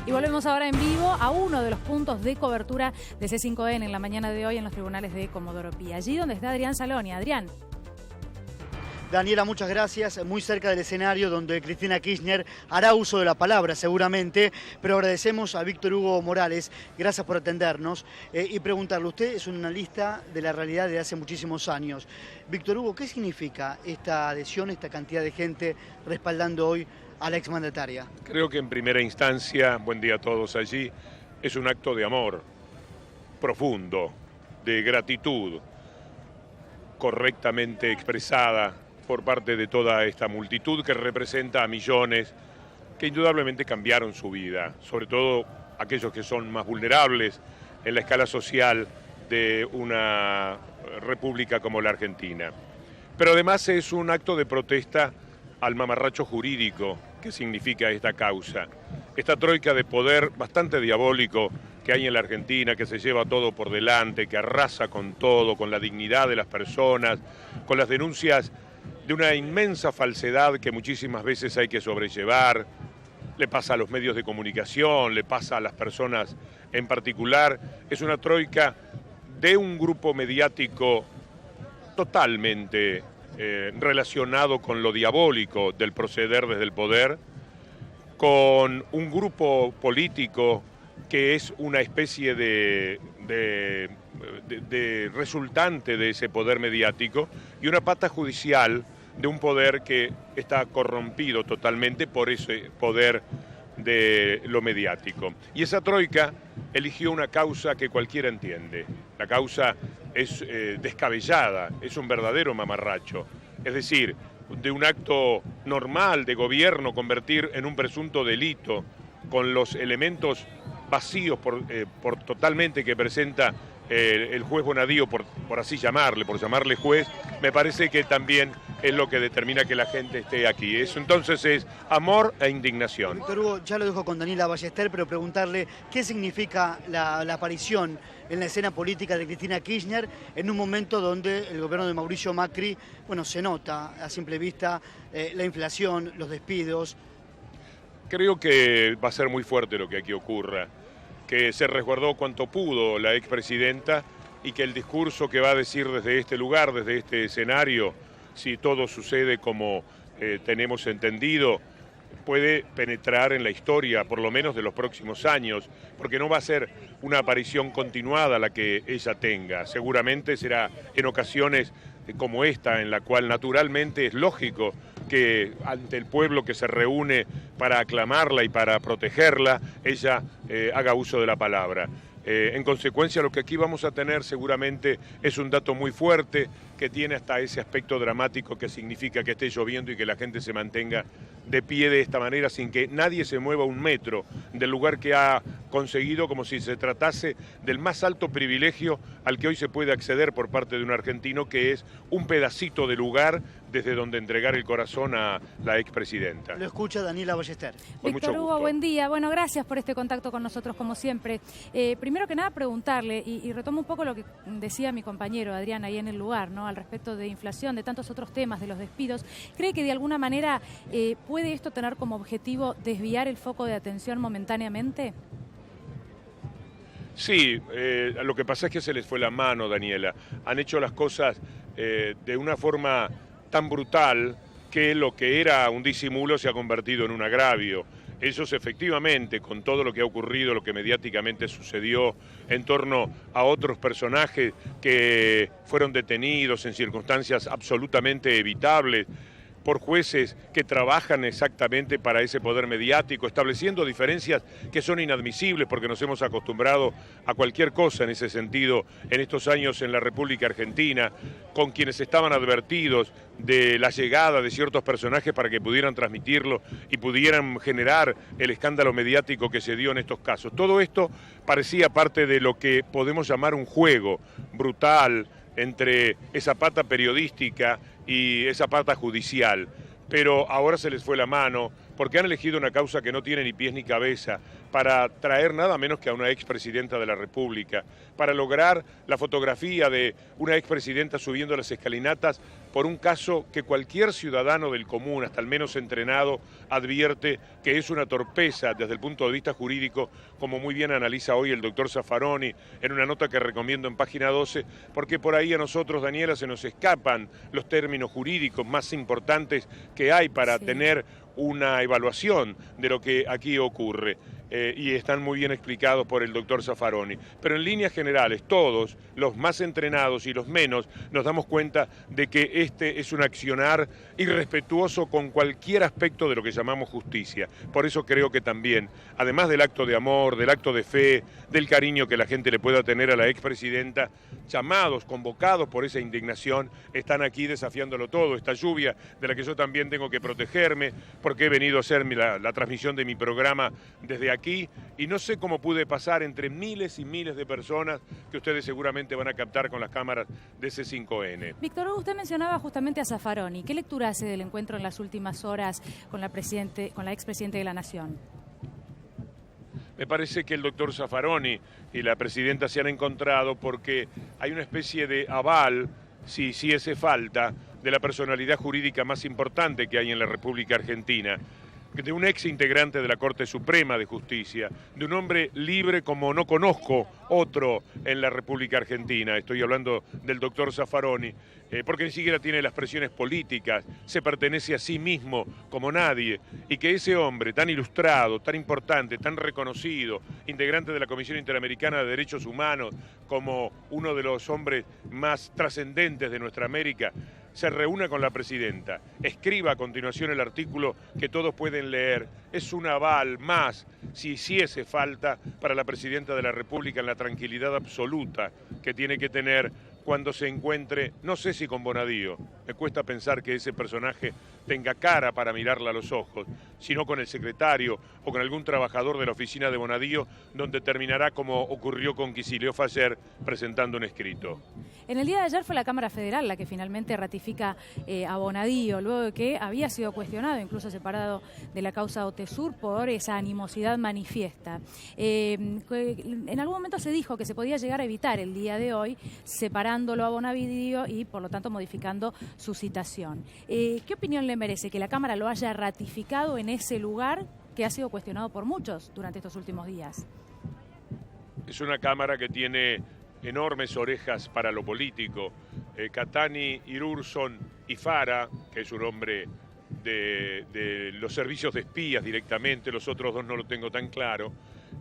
Y volvemos ahora en vivo a uno de los puntos de cobertura de C5N en la mañana de hoy en los tribunales de Comodoro Pi. Allí donde está Adrián Saloni. Adrián. Daniela, muchas gracias. Muy cerca del escenario donde Cristina Kirchner hará uso de la palabra seguramente, pero agradecemos a Víctor Hugo Morales, gracias por atendernos, y preguntarle, usted es un analista de la realidad de hace muchísimos años. Víctor Hugo, ¿qué significa esta adhesión, esta cantidad de gente respaldando hoy a la exmandataria? Creo que en primera instancia, buen día a todos allí, es un acto de amor profundo, de gratitud, correctamente expresada por parte de toda esta multitud que representa a millones que indudablemente cambiaron su vida, sobre todo aquellos que son más vulnerables en la escala social de una república como la Argentina. Pero además es un acto de protesta al mamarracho jurídico que significa esta causa. Esta troika de poder bastante diabólico que hay en la Argentina, que se lleva todo por delante, que arrasa con todo, con la dignidad de las personas, con las denuncias de una inmensa falsedad que muchísimas veces hay que sobrellevar, le pasa a los medios de comunicación, le pasa a las personas en particular. Es una troika de un grupo mediático totalmente relacionado con lo diabólico del proceder desde el poder, con un grupo político que es una especie de resultante de ese poder mediático y una pata judicial de un poder que está corrompido totalmente por ese poder de lo mediático. Y esa troika eligió una causa que cualquiera entiende. La causa es descabellada, es un verdadero mamarracho. Es decir, de un acto normal de gobierno convertir en un presunto delito con los elementos vacíos por totalmente que presenta el juez Bonadío, por así llamarle, por llamarle juez, me parece que también es lo que determina que la gente esté aquí. Eso entonces es amor e indignación. Víctor Hugo, ya lo dejo con Daniela Ballester, pero preguntarle qué significa la aparición en la escena política de Cristina Kirchner en un momento donde el gobierno de Mauricio Macri, bueno, se nota a simple vista la inflación, los despidos. Creo que va a ser muy fuerte lo que aquí ocurra, que se resguardó cuanto pudo la expresidenta y que el discurso que va a decir desde este lugar, desde este escenario, si todo sucede como tenemos entendido, puede penetrar en la historia, por lo menos de los próximos años, porque no va a ser una aparición continuada la que ella tenga. Seguramente será en ocasiones como esta, en la cual naturalmente es lógico que ante el pueblo que se reúne para aclamarla y para protegerla, ella haga uso de la palabra. En consecuencia, lo que aquí vamos a tener seguramente es un dato muy fuerte que tiene hasta ese aspecto dramático que significa que esté lloviendo y que la gente se mantenga de pie de esta manera sin que nadie se mueva un metro del lugar que ha conseguido, como si se tratase del más alto privilegio al que hoy se puede acceder por parte de un argentino, que es un pedacito de lugar desde donde entregar el corazón a la expresidenta. Lo escucha Daniela Ballester. Víctor Hugo, buen día. Bueno, gracias por este contacto con nosotros, como siempre. Primero que nada, preguntarle, y retomo un poco lo que decía mi compañero Adrián ahí en el lugar, ¿no? Al respecto de inflación, de tantos otros temas, de los despidos. ¿Cree que de alguna manera puede esto tener como objetivo desviar el foco de atención momentáneamente? Sí, lo que pasa es que se les fue la mano, Daniela. Han hecho las cosas de una forma tan brutal que lo que era un disimulo se ha convertido en un agravio. Ellos efectivamente, con todo lo que ha ocurrido, lo que mediáticamente sucedió en torno a otros personajes que fueron detenidos en circunstancias absolutamente evitables, por jueces que trabajan exactamente para ese poder mediático, estableciendo diferencias que son inadmisibles porque nos hemos acostumbrado a cualquier cosa en ese sentido en estos años en la República Argentina, con quienes estaban advertidos de la llegada de ciertos personajes para que pudieran transmitirlo y pudieran generar el escándalo mediático que se dio en estos casos. Todo esto parecía parte de lo que podemos llamar un juego brutal entre esa pata periodística y esa pata judicial, pero ahora se les fue la mano porque han elegido una causa que no tiene ni pies ni cabeza para traer nada menos que a una expresidenta de la República, para lograr la fotografía de una expresidenta subiendo las escalinatas por un caso que cualquier ciudadano del común, hasta el menos entrenado, advierte que es una torpeza desde el punto de vista jurídico, como muy bien analiza hoy el doctor Zaffaroni en una nota que recomiendo en página 12, porque por ahí a nosotros, Daniela, se nos escapan los términos jurídicos más importantes que hay para tener una evaluación de lo que aquí ocurre. Y están muy bien explicados por el doctor Zaffaroni. Pero en líneas generales, todos, los más entrenados y los menos, nos damos cuenta de que este es un accionar irrespetuoso con cualquier aspecto de lo que llamamos justicia. Por eso creo que también, además del acto de amor, del acto de fe, del cariño que la gente le pueda tener a la expresidenta, llamados, convocados por esa indignación, están aquí desafiándolo todo. Esta lluvia de la que yo también tengo que protegerme, porque he venido a hacer la transmisión de mi programa desde aquí, y no sé cómo pude pasar entre miles y miles de personas que ustedes seguramente van a captar con las cámaras de C5N. Víctor Hugo, usted mencionaba justamente a Zaffaroni. ¿Qué lectura hace del encuentro en las últimas horas con la expresidente de la Nación? Me parece que el doctor Zaffaroni y la presidenta se han encontrado porque hay una especie de aval, si hiciese falta, de la personalidad jurídica más importante que hay en la República Argentina, de un ex integrante de la Corte Suprema de Justicia, de un hombre libre como no conozco otro en la República Argentina. Estoy hablando del doctor Zaffaroni, porque ni siquiera tiene las presiones políticas, se pertenece a sí mismo como nadie, y que ese hombre tan ilustrado, tan importante, tan reconocido, integrante de la Comisión Interamericana de Derechos Humanos, como uno de los hombres más trascendentes de nuestra América, se reúna con la presidenta, escriba a continuación el artículo que todos pueden leer, es un aval más, si hiciese falta, para la presidenta de la República en la tranquilidad absoluta que tiene que tener cuando se encuentre, no sé si con Bonadío, me cuesta pensar que ese personaje tenga cara para mirarla a los ojos, sino con el secretario o con algún trabajador de la oficina de Bonadío, donde terminará como ocurrió con Kicillof ayer, presentando un escrito. En el día de ayer fue la Cámara Federal la que finalmente ratifica a Bonadío, luego de que había sido cuestionado, incluso separado de la causa Otesur por esa animosidad manifiesta. En algún momento se dijo que se podía llegar a evitar el día de hoy, separándolo a Bonadío y por lo tanto modificando su citación. ¿Qué opinión le merece que la Cámara lo haya ratificado en ese lugar que ha sido cuestionado por muchos durante estos últimos días? Es una Cámara que tiene enormes orejas para lo político. Catani, Irurson y Fara, que es un hombre de los servicios de espías directamente, los otros dos no lo tengo tan claro,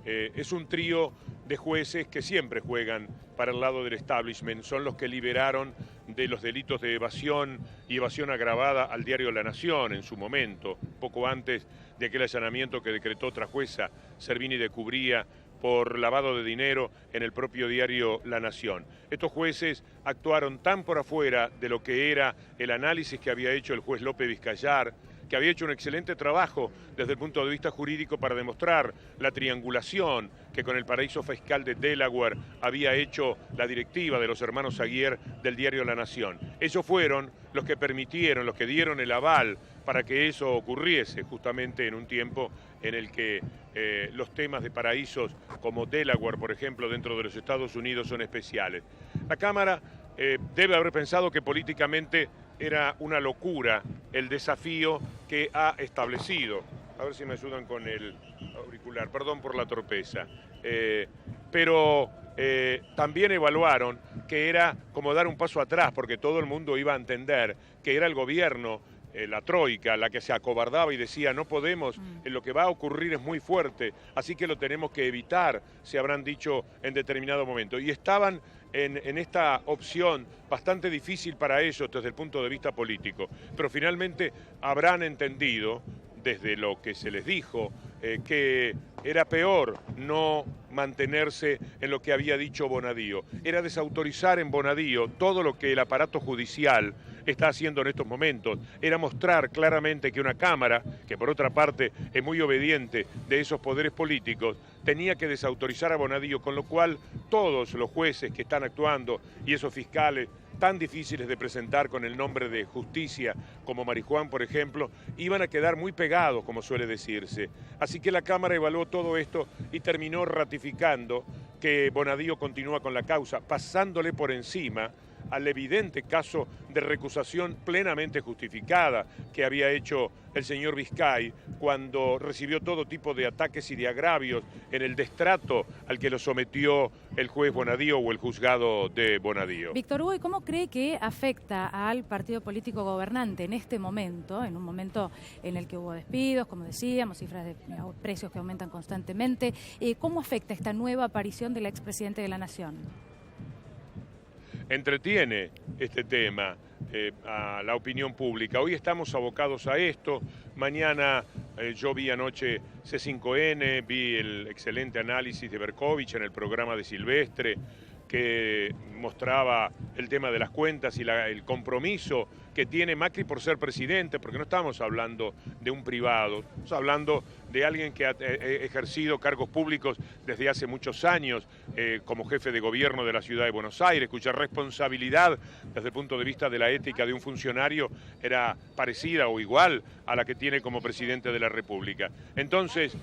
es un trío de jueces que siempre juegan para el lado del establishment, son los que liberaron de los delitos de evasión y evasión agravada al diario La Nación en su momento, poco antes de aquel allanamiento que decretó otra jueza, Servini de Cubría, por lavado de dinero en el propio diario La Nación. Estos jueces actuaron tan por afuera de lo que era el análisis que había hecho el juez López Vizcayar, que había hecho un excelente trabajo desde el punto de vista jurídico para demostrar la triangulación que con el paraíso fiscal de Delaware había hecho la directiva de los hermanos Aguirre del diario La Nación. Ellos fueron los que permitieron, los que dieron el aval para que eso ocurriese, justamente en un tiempo en el que los temas de paraísos como Delaware, por ejemplo, dentro de los Estados Unidos son especiales. La Cámara debe haber pensado que políticamente era una locura el desafío que ha establecido. A ver si me ayudan con el auricular, perdón por la torpeza. Pero también evaluaron que era como dar un paso atrás, porque todo el mundo iba a entender que era el gobierno, la troika, la que se acobardaba y decía no podemos, lo que va a ocurrir es muy fuerte, así que lo tenemos que evitar, se habrán dicho en determinado momento. Y estaban en esta opción bastante difícil para ellos desde el punto de vista político, pero finalmente habrán entendido, desde lo que se les dijo, que era peor no mantenerse en lo que había dicho Bonadío. Era desautorizar en Bonadío todo lo que el aparato judicial está haciendo en estos momentos. Era mostrar claramente que una Cámara, que por otra parte es muy obediente de esos poderes políticos, tenía que desautorizar a Bonadío, con lo cual todos los jueces que están actuando y esos fiscales tan difíciles de presentar con el nombre de justicia, como Marijuán, por ejemplo, iban a quedar muy pegados, como suele decirse. Así que la Cámara evaluó todo esto y terminó ratificando que Bonadío continúa con la causa, pasándole por encima al evidente caso de recusación plenamente justificada que había hecho el señor Vizcay cuando recibió todo tipo de ataques y de agravios en el destrato al que lo sometió el juez Bonadío o el juzgado de Bonadío. Víctor Hugo, ¿y cómo cree que afecta al partido político gobernante en este momento, en un momento en el que hubo despidos, como decíamos, cifras de precios que aumentan constantemente? ¿Cómo afecta esta nueva aparición del expresidente de la Nación? Entretiene este tema a la opinión pública. Hoy estamos abocados a esto. Mañana yo vi anoche C5N, vi el excelente análisis de Berkovich en el programa de Silvestre, que mostraba el tema de las cuentas y el compromiso que tiene Macri por ser presidente, porque no estamos hablando de un privado, estamos hablando de alguien que ha ejercido cargos públicos desde hace muchos años como jefe de gobierno de la ciudad de Buenos Aires, cuya responsabilidad desde el punto de vista de la ética de un funcionario era parecida o igual a la que tiene como presidente de la República. Entonces,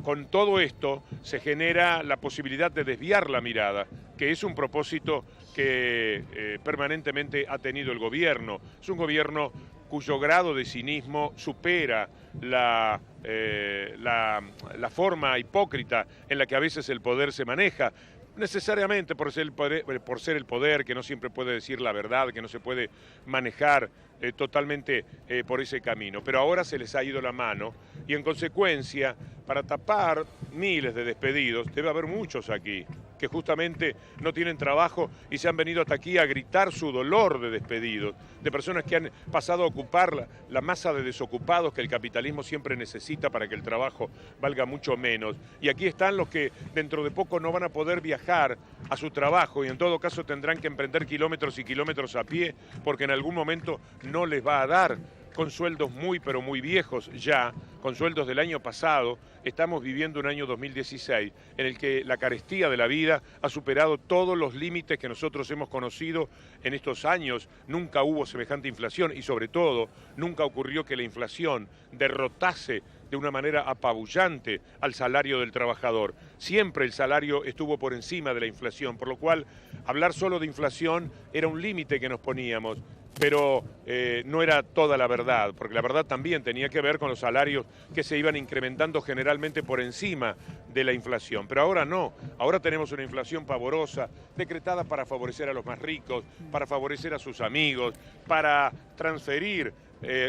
con todo esto se genera la posibilidad de desviar la mirada, que es un propósito que permanentemente ha tenido el gobierno. Es un gobierno cuyo grado de cinismo supera la forma hipócrita en la que a veces el poder se maneja, necesariamente por ser el poder, que no siempre puede decir la verdad, que no se puede manejar totalmente por ese camino. Pero ahora se les ha ido la mano y en consecuencia, para tapar miles de despedidos, debe haber muchos aquí que justamente no tienen trabajo y se han venido hasta aquí a gritar su dolor de despedidos, de personas que han pasado a ocupar la masa de desocupados que el capitalismo siempre necesita para que el trabajo valga mucho menos. Y aquí están los que dentro de poco no van a poder viajar a su trabajo y en todo caso tendrán que emprender kilómetros y kilómetros a pie porque en algún momento no les va a dar, con sueldos muy pero muy viejos ya, con sueldos del año pasado. Estamos viviendo un año 2016 en el que la carestía de la vida ha superado todos los límites que nosotros hemos conocido en estos años. Nunca hubo semejante inflación y sobre todo nunca ocurrió que la inflación derrotase de una manera apabullante al salario del trabajador. Siempre el salario estuvo por encima de la inflación, por lo cual hablar solo de inflación era un límite que nos poníamos. Pero no era toda la verdad, porque la verdad también tenía que ver con los salarios que se iban incrementando generalmente por encima de la inflación. Pero ahora no, ahora tenemos una inflación pavorosa, decretada para favorecer a los más ricos, para favorecer a sus amigos, para transferir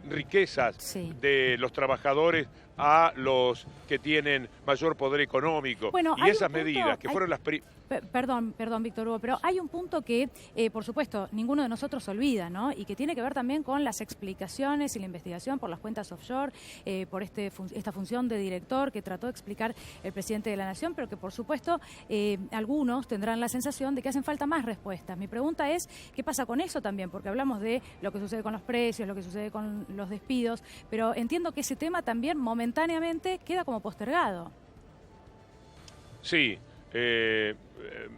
riquezas de los trabajadores a los que tienen mayor poder económico. Bueno, y esas medidas que fueron las... Perdón, Víctor Hugo, pero hay un punto que, por supuesto, ninguno de nosotros olvida, ¿no? Y que tiene que ver también con las explicaciones y la investigación por las cuentas offshore, por esta función de director que trató de explicar el presidente de la Nación, pero que, por supuesto, algunos tendrán la sensación de que hacen falta más respuestas. Mi pregunta es, ¿qué pasa con eso también? Porque hablamos de lo que sucede con los precios, lo que sucede con los despidos, pero entiendo que ese tema también momentáneamente queda como postergado. Sí.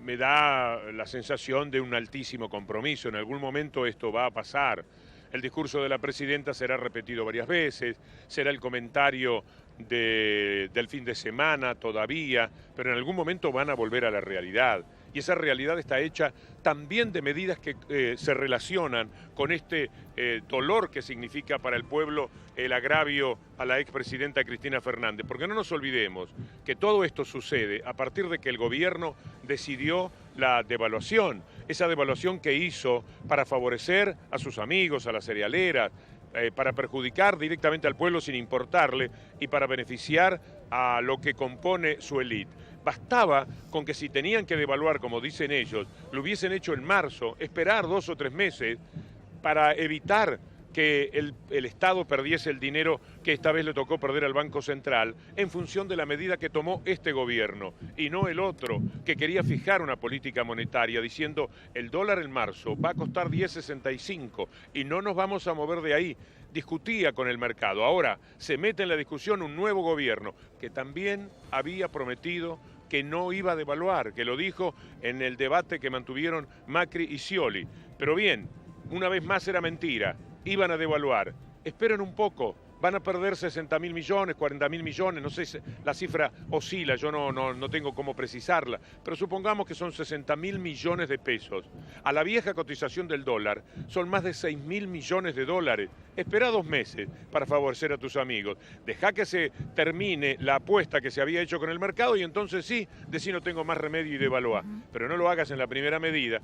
Me da la sensación de un altísimo compromiso. En algún momento esto va a pasar. El discurso de la presidenta será repetido varias veces, será el comentario del fin de semana todavía, pero en algún momento van a volver a la realidad. Y esa realidad está hecha también de medidas que se relacionan con este dolor que significa para el pueblo el agravio a la expresidenta Cristina Fernández. Porque no nos olvidemos que todo esto sucede a partir de que el gobierno decidió la devaluación, esa devaluación que hizo para favorecer a sus amigos, a las cerealeras, para perjudicar directamente al pueblo sin importarle y para beneficiar a lo que compone su élite. Bastaba con que si tenían que devaluar, como dicen ellos, lo hubiesen hecho en marzo, esperar 2 o 3 meses para evitar que el Estado perdiese el dinero que esta vez le tocó perder al Banco Central en función de la medida que tomó este gobierno y no el otro, que quería fijar una política monetaria diciendo el dólar en marzo va a costar 10,65 y no nos vamos a mover de ahí. Discutía con el mercado. Ahora se mete en la discusión un nuevo gobierno que también había prometido que no iba a devaluar, que lo dijo en el debate que mantuvieron Macri y Scioli. Pero bien, una vez más era mentira. Iban a devaluar. Esperen un poco, van a perder 60.000 millones, 40.000 millones, no sé, la cifra oscila, yo no tengo cómo precisarla, pero supongamos que son 60.000 millones de pesos. A la vieja cotización del dólar son más de 6.000 millones de dólares. Espera 2 meses para favorecer a tus amigos. Deja que se termine la apuesta que se había hecho con el mercado y entonces sí, decí no tengo más remedio y devaluar. Pero no lo hagas en la primera medida.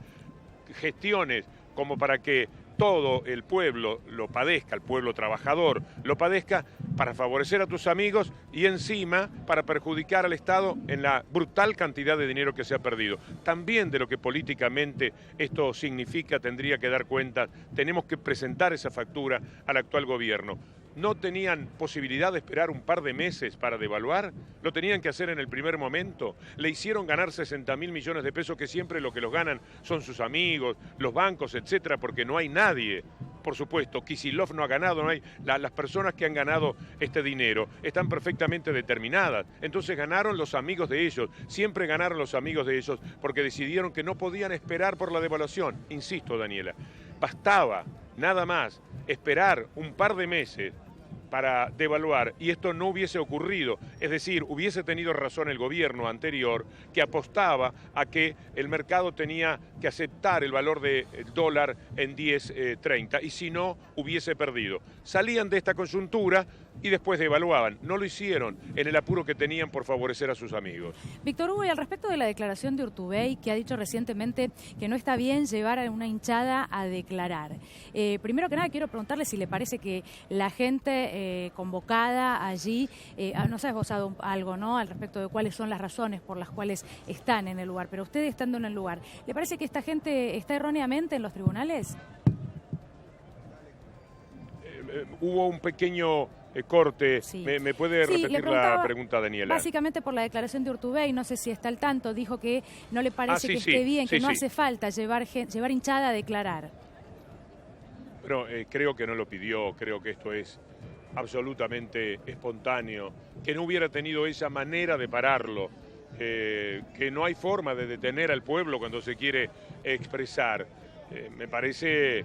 Gestiones como para que todo el pueblo lo padezca, el pueblo trabajador lo padezca, para favorecer a tus amigos y encima para perjudicar al Estado en la brutal cantidad de dinero que se ha perdido. También de lo que políticamente esto significa tendría que dar cuenta, tenemos que presentar esa factura al actual gobierno. ¿No tenían posibilidad de esperar un par de meses para devaluar? ¿Lo tenían que hacer en el primer momento? ¿Le hicieron ganar 60.000 millones de pesos, que siempre lo que los ganan son sus amigos, los bancos, etcétera, porque no hay nadie? Por supuesto, Kicillof no ha ganado, no hay, las personas que han ganado este dinero están perfectamente determinadas. Entonces ganaron los amigos de ellos, siempre ganaron los amigos de ellos, porque decidieron que no podían esperar por la devaluación. Insisto, Daniela, bastaba nada más esperar un par de meses para devaluar y esto no hubiese ocurrido, es decir, hubiese tenido razón el gobierno anterior que apostaba a que el mercado tenía que aceptar el valor del dólar en 10.30 y si no hubiese perdido. Salían de esta coyuntura y después devaluaban. No lo hicieron en el apuro que tenían por favorecer a sus amigos. Víctor Hugo, y al respecto de la declaración de Urtubey, que ha dicho recientemente que no está bien llevar a una hinchada a declarar. Primero que nada quiero preguntarle si le parece que la gente convocada allí, nos ha esbozado algo, ¿no?, al respecto de cuáles son las razones por las cuales están en el lugar, pero usted estando en el lugar, ¿le parece que esta gente está erróneamente en los tribunales? Hubo un pequeño corte. Sí. ¿Me puede repetir la pregunta, Daniela? Básicamente por la declaración de Urtubey, no sé si está al tanto, dijo que no le parece que esté bien, que no hace falta llevar hinchada a declarar. Pero creo que no lo pidió, creo que esto es absolutamente espontáneo, que no hubiera tenido esa manera de pararlo, que no hay forma de detener al pueblo cuando se quiere expresar. Me parece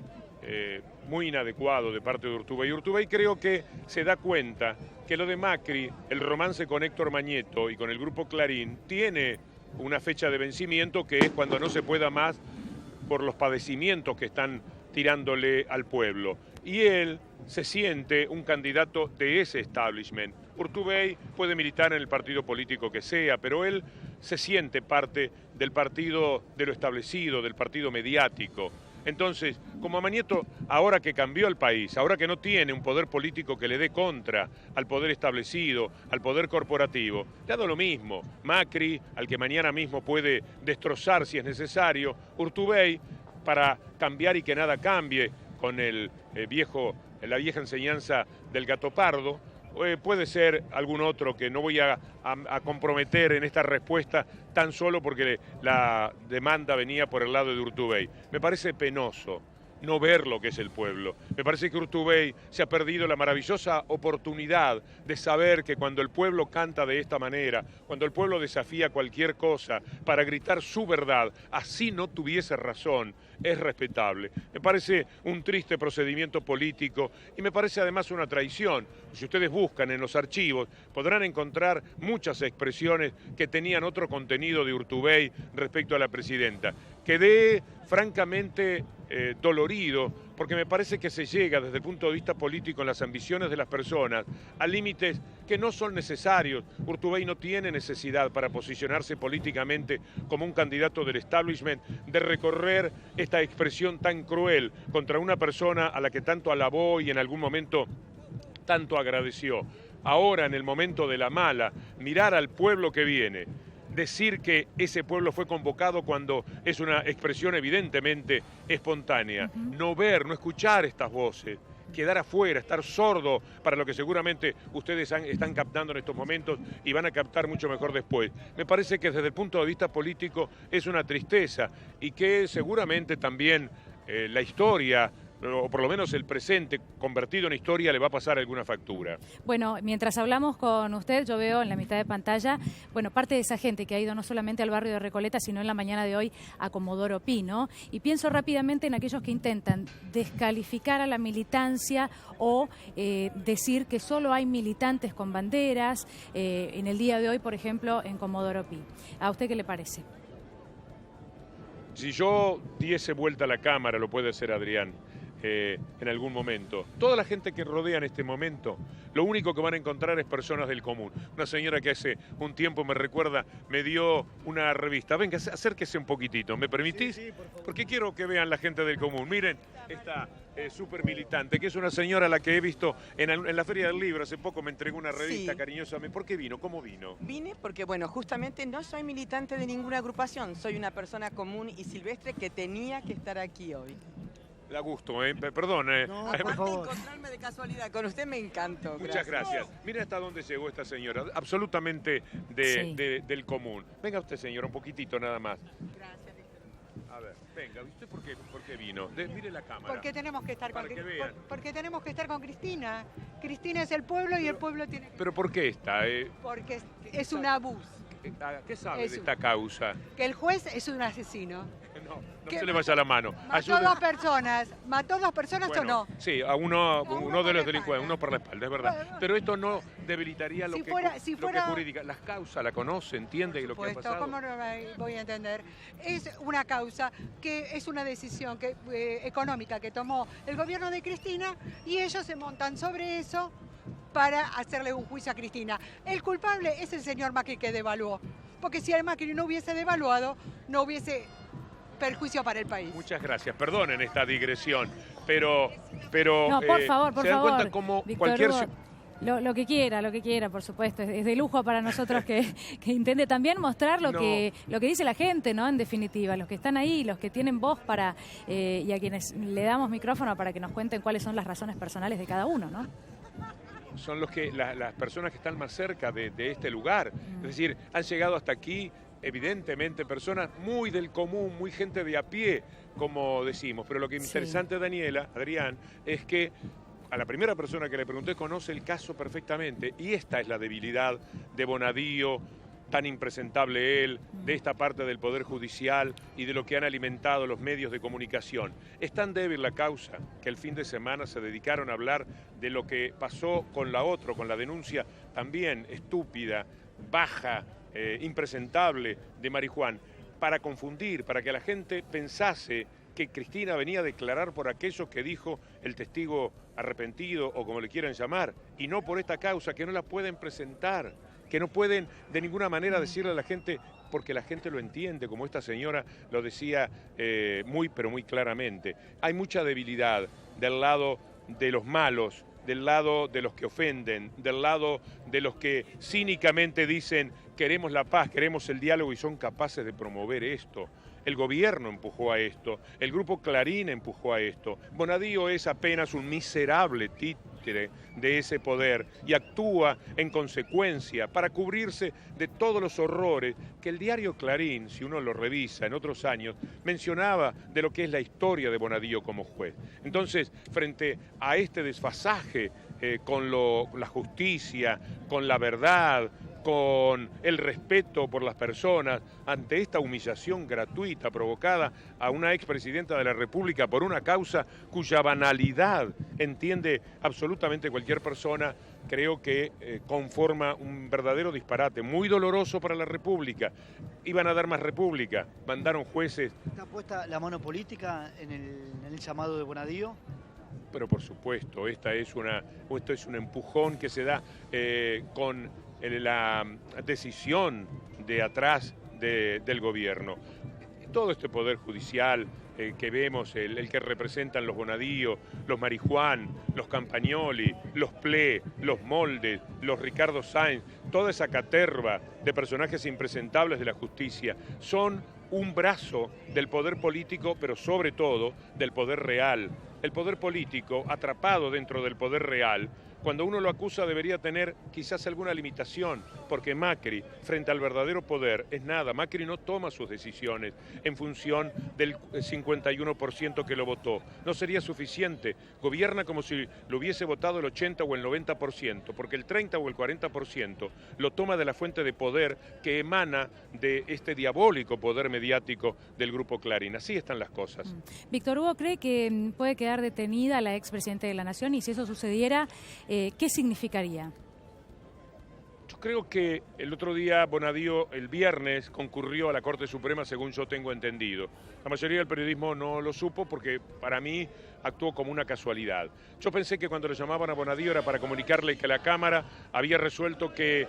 muy inadecuado de parte de Urtubey. Urtubey creo que se da cuenta que lo de Macri, el romance con Héctor Mañeto y con el Grupo Clarín, tiene una fecha de vencimiento que es cuando no se pueda más por los padecimientos que están tirándole al pueblo. Y él se siente un candidato de ese establishment. Urtubey puede militar en el partido político que sea, pero él se siente parte del partido de lo establecido, del partido mediático. Entonces, como a Mañeto, ahora que cambió el país, ahora que no tiene un poder político que le dé contra al poder establecido, al poder corporativo, le ha dado lo mismo. Macri, al que mañana mismo puede destrozar si es necesario, Urtubey, para cambiar y que nada cambie, con la vieja enseñanza del gato pardo, puede ser algún otro que no voy a comprometer en esta respuesta tan solo porque la demanda venía por el lado de Urtubey. Me parece penoso no ver lo que es el pueblo. Me parece que Urtubey se ha perdido la maravillosa oportunidad de saber que cuando el pueblo canta de esta manera, cuando el pueblo desafía cualquier cosa para gritar su verdad, así no tuviese razón, es respetable. Me parece un triste procedimiento político y me parece además una traición. Si ustedes buscan en los archivos, podrán encontrar muchas expresiones que tenían otro contenido de Urtubey respecto a la presidenta. Quedé francamente dolorido, porque me parece que se llega desde el punto de vista político en las ambiciones de las personas a límites que no son necesarios. Urtubey no tiene necesidad para posicionarse políticamente como un candidato del establishment de recorrer esta expresión tan cruel contra una persona a la que tanto alabó y en algún momento tanto agradeció. Ahora, en el momento de la mala, mirar al pueblo que viene, decir que ese pueblo fue convocado cuando es una expresión evidentemente espontánea, no ver, no escuchar estas voces, quedar afuera, estar sordo para lo que seguramente ustedes están captando en estos momentos y van a captar mucho mejor después. Me parece que desde el punto de vista político es una tristeza y que seguramente también la historia o por lo menos el presente convertido en historia, le va a pasar alguna factura. Bueno, mientras hablamos con usted, yo veo en la mitad de pantalla, bueno, parte de esa gente que ha ido no solamente al barrio de Recoleta, sino en la mañana de hoy a Comodoro Pi, ¿no? Y pienso rápidamente en aquellos que intentan descalificar a la militancia o decir que solo hay militantes con banderas, en el día de hoy, por ejemplo, en Comodoro Pi. ¿A usted qué le parece? Si yo diese vuelta a la cámara, lo puede hacer Adrián, en algún momento. Toda la gente que rodea en este momento, lo único que van a encontrar es personas del común. Una señora que hace un tiempo me recuerda, me dio una revista. Venga, acérquese un poquitito, ¿me permitís? Sí, por favor. Porque quiero que vean la gente del común. Miren, esta súper militante, que es una señora a la que he visto en la Feria del Libro. Hace poco me entregó una revista cariñosamente. ¿Por qué vino? ¿Cómo vino? Vine porque, bueno, justamente no soy militante de ninguna agrupación. Soy una persona común y silvestre que tenía que estar aquí hoy. Da gusto, perdón. No, por Aparte favor. de encontrarme de casualidad con usted me encantó. Muchas gracias. Mira hasta dónde llegó esta señora, absolutamente del común. Venga usted, señora, un poquitito nada más. Gracias, Víctor. A ver, venga, ¿usted por qué vino? Mire la cámara. Porque tenemos que estar Para con que vean. porque tenemos que estar con Cristina. Cristina es el pueblo y el pueblo tiene que... ¿Pero por qué está? Porque es un abuso. ¿Qué sabe Es de un- esta causa? Que el juez es un asesino. No ¿Qué? se le vaya la mano. ¿Mató dos personas? ¿Mató dos personas o no? Sí, a uno uno de por los la delincuentes, espalda. uno por la espalda, es verdad. Bueno. Pero esto no debilitaría lo Si que fuera- jurídica. Las causas la conoce, entiende lo que ha Supuesto, pasado. ¿cómo no voy a entender? Es una causa que es una decisión económica que tomó el gobierno de Cristina y ellos se montan sobre eso para hacerle un juicio a Cristina. El culpable es el señor Macri que devaluó, porque si el Macri no hubiese devaluado, no hubiese perjuicio para el país. Muchas gracias, perdonen esta digresión, pero No, por favor, se dan por favor. cuenta cómo Víctor cualquier Hugo, lo que quiera, por supuesto. Es de lujo para nosotros que intente también mostrar lo No. que dice la gente, ¿no? En definitiva, los que están ahí, los que tienen voz para y a quienes le damos micrófono para que nos cuenten cuáles son las razones personales de cada uno, ¿no? son los que las personas que están más cerca de este lugar. Es decir, han llegado hasta aquí, evidentemente, personas muy del común, muy gente de a pie, como decimos. Pero lo que es interesante, Daniela, Adrián, es que a la primera persona que le pregunté conoce el caso perfectamente. Y esta es la debilidad de Bonadío, tan impresentable él, de esta parte del Poder Judicial y de lo que han alimentado los medios de comunicación. Es tan débil la causa que el fin de semana se dedicaron a hablar de lo que pasó con la otra, con la denuncia también estúpida, baja, impresentable de Marijuán, para confundir, para que la gente pensase que Cristina venía a declarar por aquellos que dijo el testigo arrepentido o como le quieran llamar, y no por esta causa que no la pueden presentar, que no pueden de ninguna manera decirle a la gente, porque la gente lo entiende, como esta señora lo decía pero muy claramente. Hay mucha debilidad del lado de los malos, del lado de los que ofenden, del lado de los que cínicamente dicen queremos la paz, queremos el diálogo y son capaces de promover esto. El gobierno empujó a esto, el grupo Clarín empujó a esto. Bonadío es apenas un miserable títere de ese poder y actúa en consecuencia para cubrirse de todos los horrores que el diario Clarín, si uno lo revisa en otros años, mencionaba de lo que es la historia de Bonadío como juez. Entonces, frente a este desfasaje con la justicia, con la verdad, con el respeto por las personas, ante esta humillación gratuita provocada a una expresidenta de la República por una causa cuya banalidad entiende absolutamente cualquier persona, creo que conforma un verdadero disparate, muy doloroso para la República. Iban a dar más República, mandaron jueces. ¿Está puesta la mano política en el llamado de Bonadío? Pero por supuesto, esto es un empujón que se da con la decisión de atrás del gobierno. Todo este poder judicial que vemos, el que representan los Bonadío, los Marijuán, los Campagnoli, los Ple, los Moldes, los Ricardo Sáenz, toda esa caterva de personajes impresentables de la justicia, son un brazo del poder político, pero sobre todo del poder real. El poder político, atrapado dentro del poder real, Cuando uno lo acusa debería tener quizás alguna limitación, porque Macri, frente al verdadero poder, es nada. Macri no toma sus decisiones en función del 51% que lo votó. No sería suficiente. Gobierna como si lo hubiese votado el 80 o el 90%, porque el 30 o el 40% lo toma de la fuente de poder que emana de este diabólico poder mediático del Grupo Clarín. Así están las cosas. Víctor Hugo cree que puede quedar detenida la expresidenta de la Nación y si eso sucediera, ¿qué significaría? Yo creo que el otro día Bonadío, el viernes, concurrió a la Corte Suprema, según yo tengo entendido. La mayoría del periodismo no lo supo porque para mí actuó como una casualidad. Yo pensé que cuando le llamaban a Bonadío era para comunicarle que la Cámara había resuelto que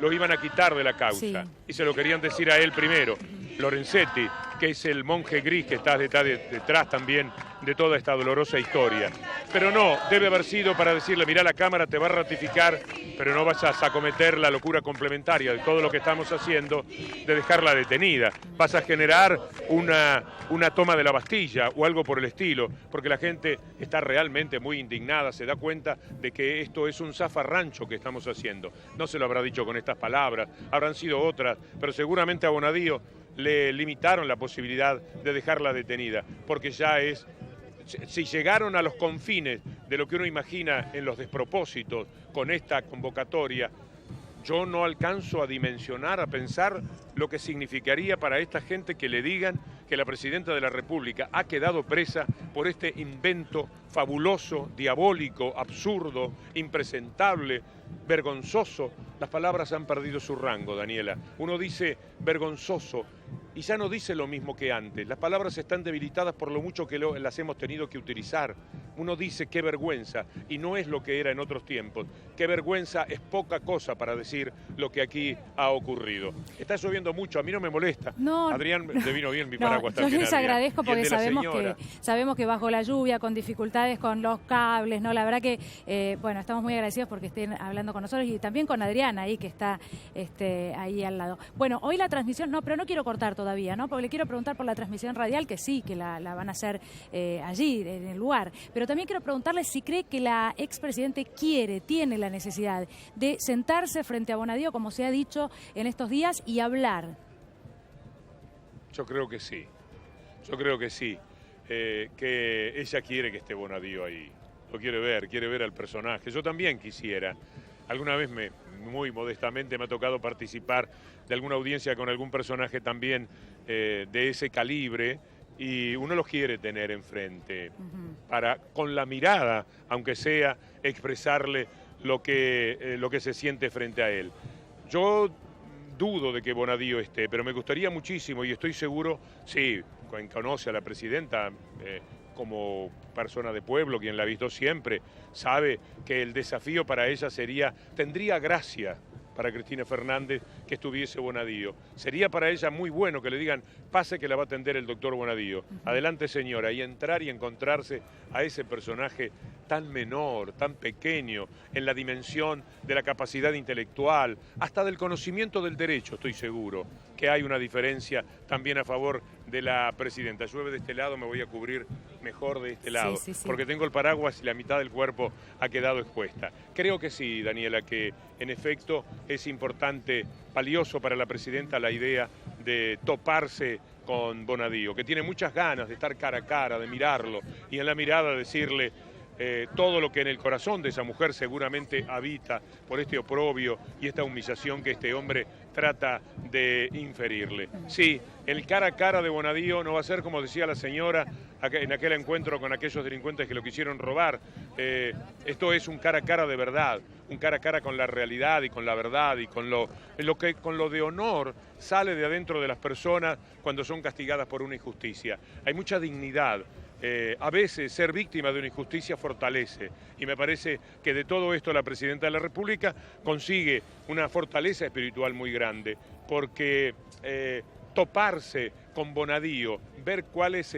lo iban a quitar de la causa. Sí. Y se lo querían decir a él primero. Lorenzetti, que es el monje gris que está detrás también de toda esta dolorosa historia. Pero no, debe haber sido para decirle, mirá, la Cámara te va a ratificar, pero no vas a cometer la locura complementaria de todo lo que estamos haciendo, de dejarla detenida. Vas a generar una toma de la Bastilla o algo por el estilo, porque la gente está realmente muy indignada, se da cuenta de que esto es un zafarrancho que estamos haciendo. No se lo habrá dicho con estas palabras, habrán sido otras, pero seguramente a Bonadío le limitaron la posibilidad de dejarla detenida, porque ya es, si llegaron a los confines de lo que uno imagina en los despropósitos con esta convocatoria, yo no alcanzo a dimensionar, a pensar lo que significaría para esta gente que le digan que la Presidenta de la República ha quedado presa por este invento fabuloso, diabólico, absurdo, impresentable, vergonzoso. Las palabras han perdido su rango, Daniela. Uno dice vergonzoso y ya no dice lo mismo que antes. Las palabras están debilitadas por lo mucho que las hemos tenido que utilizar. Uno dice qué vergüenza y no es lo que era en otros tiempos. Qué vergüenza es poca cosa para decir lo que aquí ha ocurrido. Está lloviendo mucho, a mí no me molesta. No, Adrián, te vino bien mi paraguas también. Yo les agradezco porque sabemos que bajo la lluvia, con dificultades con los cables, ¿no? La verdad que, bueno, estamos muy agradecidos porque estén hablando con nosotros y también con Adriana ahí que está ahí al lado. Bueno, hoy la transmisión, no, pero no quiero cortar todavía, ¿no? Porque le quiero preguntar por la transmisión radial, que sí, que la van a hacer allí, en el lugar. Pero también quiero preguntarle si cree que la expresidente tiene la necesidad de sentarse frente a Bonadío, como se ha dicho en estos días, y hablar. Yo creo que sí. Yo creo que sí. Que ella quiere que esté Bonadío ahí. Lo quiere ver al personaje. Yo también quisiera. Alguna vez muy modestamente me ha tocado participar de alguna audiencia con algún personaje también de ese calibre y uno los quiere tener enfrente para, con la mirada, aunque sea, expresarle lo que se siente frente a él. Yo dudo de que Bonadío esté, pero me gustaría muchísimo y estoy seguro, sí, quien conoce a la presidenta como persona de pueblo, quien la ha visto siempre, sabe que el desafío para ella tendría gracia para Cristina Fernández que estuviese Bonadío. Sería para ella muy bueno que le digan, pase que la va a atender el doctor Bonadío. Adelante, señora, y entrar y encontrarse a ese personaje tan menor, tan pequeño, en la dimensión de la capacidad intelectual, hasta del conocimiento del derecho, estoy seguro, que hay una diferencia también a favor de la presidenta. Llueve de este lado, me voy a cubrir mejor de este lado, sí. Porque tengo el paraguas y la mitad del cuerpo ha quedado expuesta. Creo que sí, Daniela, que en efecto es importante, valioso para la presidenta la idea de toparse con Bonadío, que tiene muchas ganas de estar cara a cara, de mirarlo y en la mirada decirle todo lo que en el corazón de esa mujer seguramente habita por este oprobio y esta humillación que este hombre trata de inferirle. Sí, el cara a cara de Bonadío no va a ser como decía la señora en aquel encuentro con aquellos delincuentes que lo quisieron robar. Esto es un cara a cara de verdad, un cara a cara con la realidad y con la verdad y con lo de honor sale de adentro de las personas cuando son castigadas por una injusticia. Hay mucha dignidad. A veces ser víctima de una injusticia fortalece y me parece que de todo esto la Presidenta de la República consigue una fortaleza espiritual muy grande porque toparse con Bonadío, ver cuál es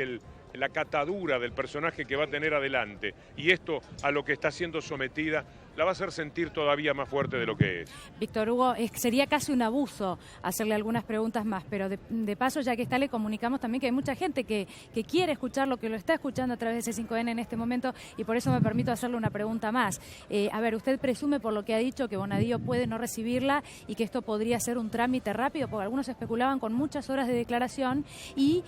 la catadura del personaje que va a tener adelante y esto a lo que está siendo sometida la va a hacer sentir todavía más fuerte de lo que es. Víctor Hugo, sería casi un abuso hacerle algunas preguntas más, pero de paso, ya que está, le comunicamos también que hay mucha gente que quiere escucharlo, que lo está escuchando a través de C5N en este momento, y por eso me permito hacerle una pregunta más. A ver, usted presume por lo que ha dicho que Bonadío puede no recibirla y que esto podría ser un trámite rápido, porque algunos especulaban con muchas horas de declaración y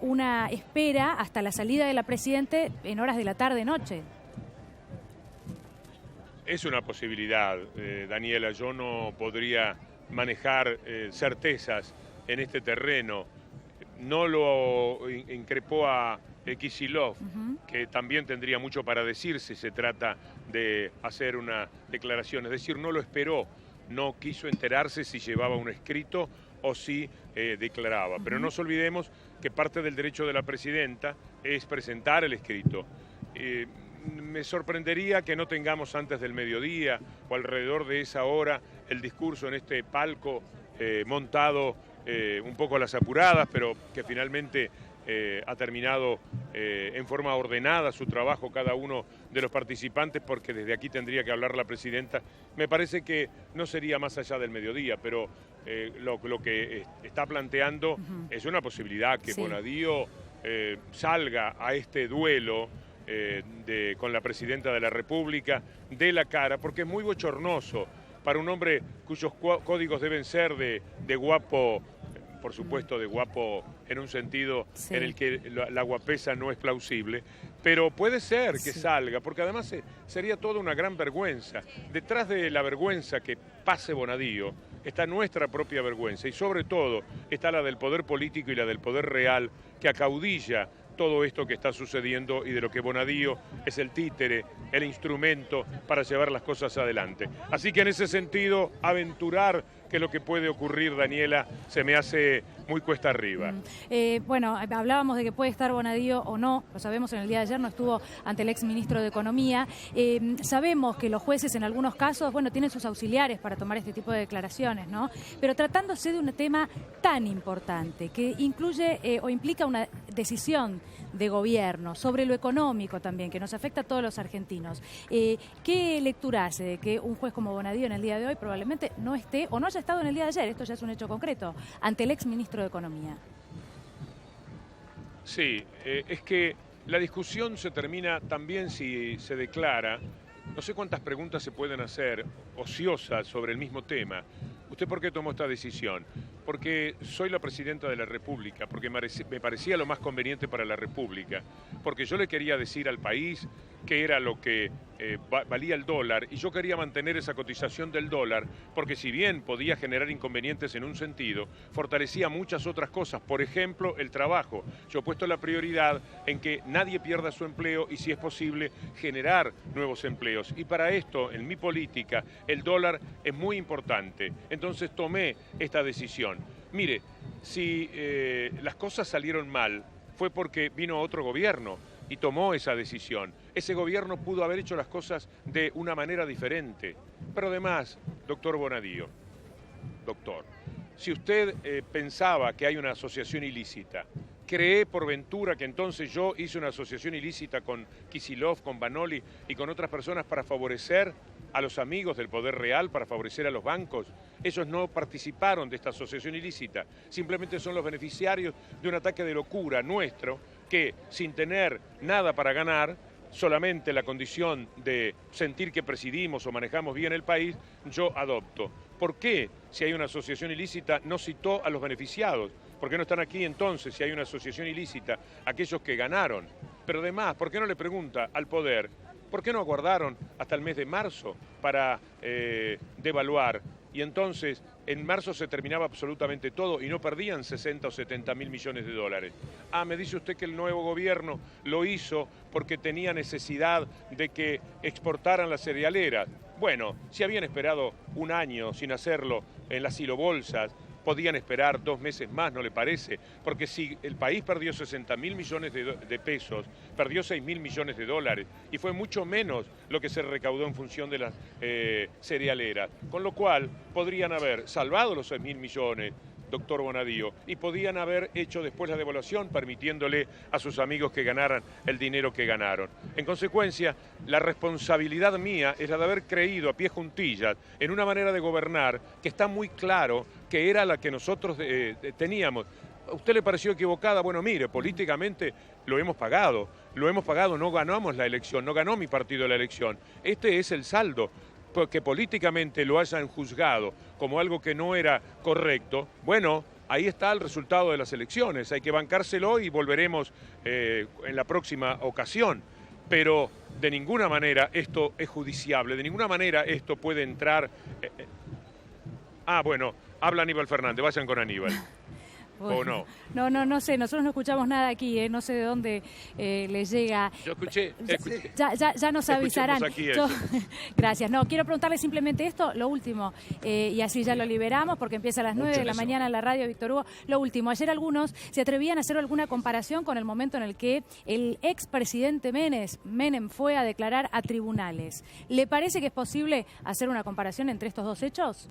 una espera hasta la salida de la Presidente en horas de la tarde-noche. Es una posibilidad, Daniela. Yo no podría manejar certezas en este terreno. No lo increpó a Kicillof, que también tendría mucho para decir si se trata de hacer una declaración. Es decir, no lo esperó, no quiso enterarse si llevaba un escrito o si declaraba. Pero no nos olvidemos que parte del derecho de la presidenta es presentar el escrito. Me sorprendería que no tengamos antes del mediodía o alrededor de esa hora el discurso en este palco montado un poco a las apuradas, pero que finalmente ha terminado en forma ordenada su trabajo cada uno de los participantes, porque desde aquí tendría que hablar la presidenta. Me parece que no sería más allá del mediodía, pero lo que está planteando es una posibilidad que Bonadío salga a este duelo con la Presidenta de la República de la cara, porque es muy bochornoso para un hombre cuyos códigos deben ser de guapo, por supuesto de guapo en un sentido en el que la guapesa no es plausible, pero puede ser que salga, porque además sería toda una gran vergüenza. Detrás de la vergüenza que pase Bonadío está nuestra propia vergüenza, y sobre todo está la del poder político y la del poder real que acaudilla todo esto que está sucediendo y de lo que Bonadío es el títere, el instrumento para llevar las cosas adelante. Así que en ese sentido, aventurar que lo que puede ocurrir, Daniela, se me hace muy cuesta arriba. Bueno, hablábamos de que puede estar Bonadío o no, lo sabemos, en el día de ayer no estuvo ante el exministro de Economía. Sabemos que los jueces en algunos casos, bueno, tienen sus auxiliares para tomar este tipo de declaraciones, ¿no? Pero tratándose de un tema tan importante, que incluye o implica una decisión de gobierno sobre lo económico también, que nos afecta a todos los argentinos, ¿qué lectura hace de que un juez como Bonadío en el día de hoy probablemente no esté o no haya estado en el día de ayer, esto ya es un hecho concreto, ante el exministro de Economía? Sí, es que la discusión se termina también si se declara. No sé cuántas preguntas se pueden hacer ociosas sobre el mismo tema. ¿Usted por qué tomó esta decisión? Porque soy la presidenta de la República, porque me parecía lo más conveniente para la República, porque yo le quería decir al país qué era lo que valía el dólar, y yo quería mantener esa cotización del dólar, porque si bien podía generar inconvenientes en un sentido, fortalecía muchas otras cosas, por ejemplo, el trabajo. Yo he puesto la prioridad en que nadie pierda su empleo y, si es posible, generar nuevos empleos. Y para esto, en mi política, el dólar es muy importante. Entonces tomé esta decisión. Mire, si las cosas salieron mal, fue porque vino otro gobierno y tomó esa decisión. Ese gobierno pudo haber hecho las cosas de una manera diferente. Pero además, doctor Bonadío, doctor, si usted pensaba que hay una asociación ilícita, ¿cree por ventura que entonces yo hice una asociación ilícita con Kicillof, con Vanoli y con otras personas para favorecer a los amigos del poder real, para favorecer a los bancos? Ellos no participaron de esta asociación ilícita, simplemente son los beneficiarios de un ataque de locura nuestro que, sin tener nada para ganar, solamente la condición de sentir que presidimos o manejamos bien el país, yo adopto. ¿Por qué, si hay una asociación ilícita, no citó a los beneficiados? ¿Por qué no están aquí entonces, si hay una asociación ilícita, aquellos que ganaron? Pero además, ¿por qué no le pregunta al poder? ¿Por qué no aguardaron hasta el mes de marzo para devaluar? Y entonces, en marzo se terminaba absolutamente todo y no perdían 60 o 70 mil millones de dólares. Ah, me dice usted que el nuevo gobierno lo hizo porque tenía necesidad de que exportaran las cerealeras. Bueno, si habían esperado un año sin hacerlo en las silobolsas, podían esperar 2 meses más, ¿no le parece? Porque si el país perdió 60 mil millones de pesos, perdió 6 mil millones de dólares, y fue mucho menos lo que se recaudó en función de las cerealeras. Con lo cual, podrían haber salvado los 6 mil millones, doctor Bonadío, y podían haber hecho después la devaluación permitiéndole a sus amigos que ganaran el dinero que ganaron. En consecuencia, la responsabilidad mía es la de haber creído a pie juntillas en una manera de gobernar que está muy claro que era la que nosotros teníamos. ¿A usted le pareció equivocada? Bueno, mire, políticamente lo hemos pagado, no ganamos la elección, no ganó mi partido la elección. Este es el saldo. Porque políticamente lo hayan juzgado como algo que no era correcto, bueno, ahí está el resultado de las elecciones, hay que bancárselo y volveremos en la próxima ocasión. Pero de ninguna manera esto es judiciable, de ninguna manera esto puede entrar... bueno, habla Aníbal Fernández, vayan con Aníbal. Bueno, ¿O no? No sé, nosotros no escuchamos nada aquí, no sé de dónde les llega. Yo escuché. Ya nos avisarán. Aquí Gracias. No, quiero preguntarle simplemente esto, lo último, y así ya lo liberamos porque empieza a las 9 de la mañana en la radio, Víctor Hugo. Lo último, ayer algunos se atrevían a hacer alguna comparación con el momento en el que el expresidente Menem fue a declarar a tribunales. ¿Le parece que es posible hacer una comparación entre estos dos hechos?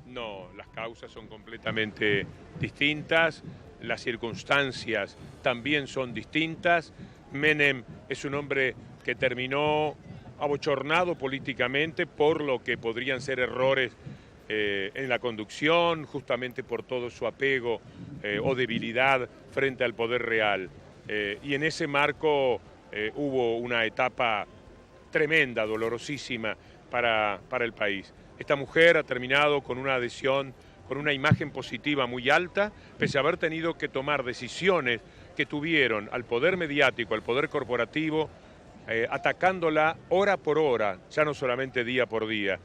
No, las causas son completamente distintas, las circunstancias también son distintas. Menem es un hombre que terminó abochornado políticamente por lo que podrían ser errores en la conducción, justamente por todo su apego o debilidad frente al poder real. Y en ese marco hubo una etapa tremenda, dolorosísima para el país. Esta mujer ha terminado con una adhesión, con una imagen positiva muy alta, pese a haber tenido que tomar decisiones que tuvieron al poder mediático, al poder corporativo, atacándola hora por hora, ya no solamente día por día,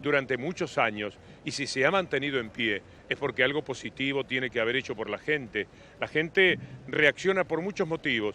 durante muchos años. Y si se ha mantenido en pie es porque algo positivo tiene que haber hecho por la gente. La gente reacciona por muchos motivos,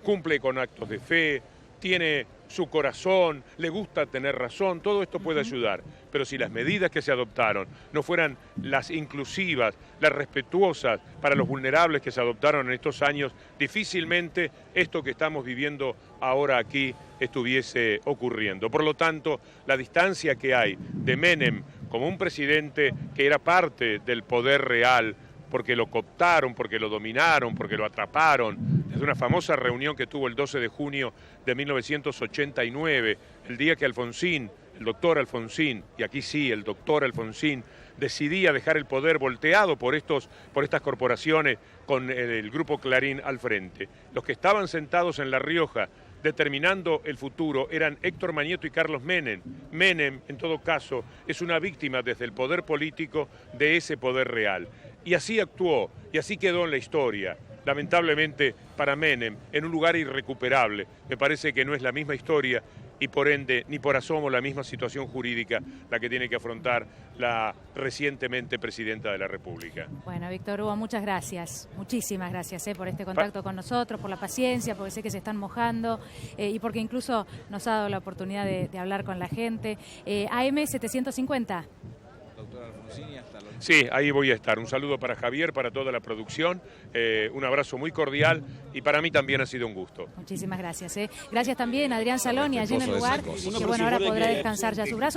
cumple con actos de fe, tiene su corazón, le gusta tener razón, todo esto puede ayudar. Pero si las medidas que se adoptaron no fueran las inclusivas, las respetuosas para los vulnerables que se adoptaron en estos años, difícilmente esto que estamos viviendo ahora aquí estuviese ocurriendo. Por lo tanto, la distancia que hay de Menem como un presidente que era parte del poder real, porque lo cooptaron, porque lo dominaron, porque lo atraparon, desde una famosa reunión que tuvo el 12 de junio de 1989, el día que Alfonsín, el doctor Alfonsín, y aquí sí, el doctor Alfonsín, decidía dejar el poder volteado por estas corporaciones con el grupo Clarín al frente. Los que estaban sentados en La Rioja determinando el futuro eran Héctor Mañeto y Carlos Menem. Menem, en todo caso, es una víctima desde el poder político de ese poder real. Y así actuó, y así quedó en la historia. Lamentablemente para Menem, en un lugar irrecuperable. Me parece que no es la misma historia y por ende, ni por asomo, la misma situación jurídica la que tiene que afrontar la recientemente presidenta de la República. Bueno, Víctor Hugo, muchas gracias, muchísimas gracias por este contacto con nosotros, por la paciencia, porque sé que se están mojando y porque incluso nos ha dado la oportunidad de hablar con la gente. AM 750. Doctora Alfonsini, hasta luego. Sí, ahí voy a estar. Un saludo para Javier, para toda la producción, un abrazo muy cordial y para mí también ha sido un gusto. Muchísimas gracias. Gracias también a Adrián Saloni allí en el lugar, que bueno, ahora podrá descansar ya su brazo.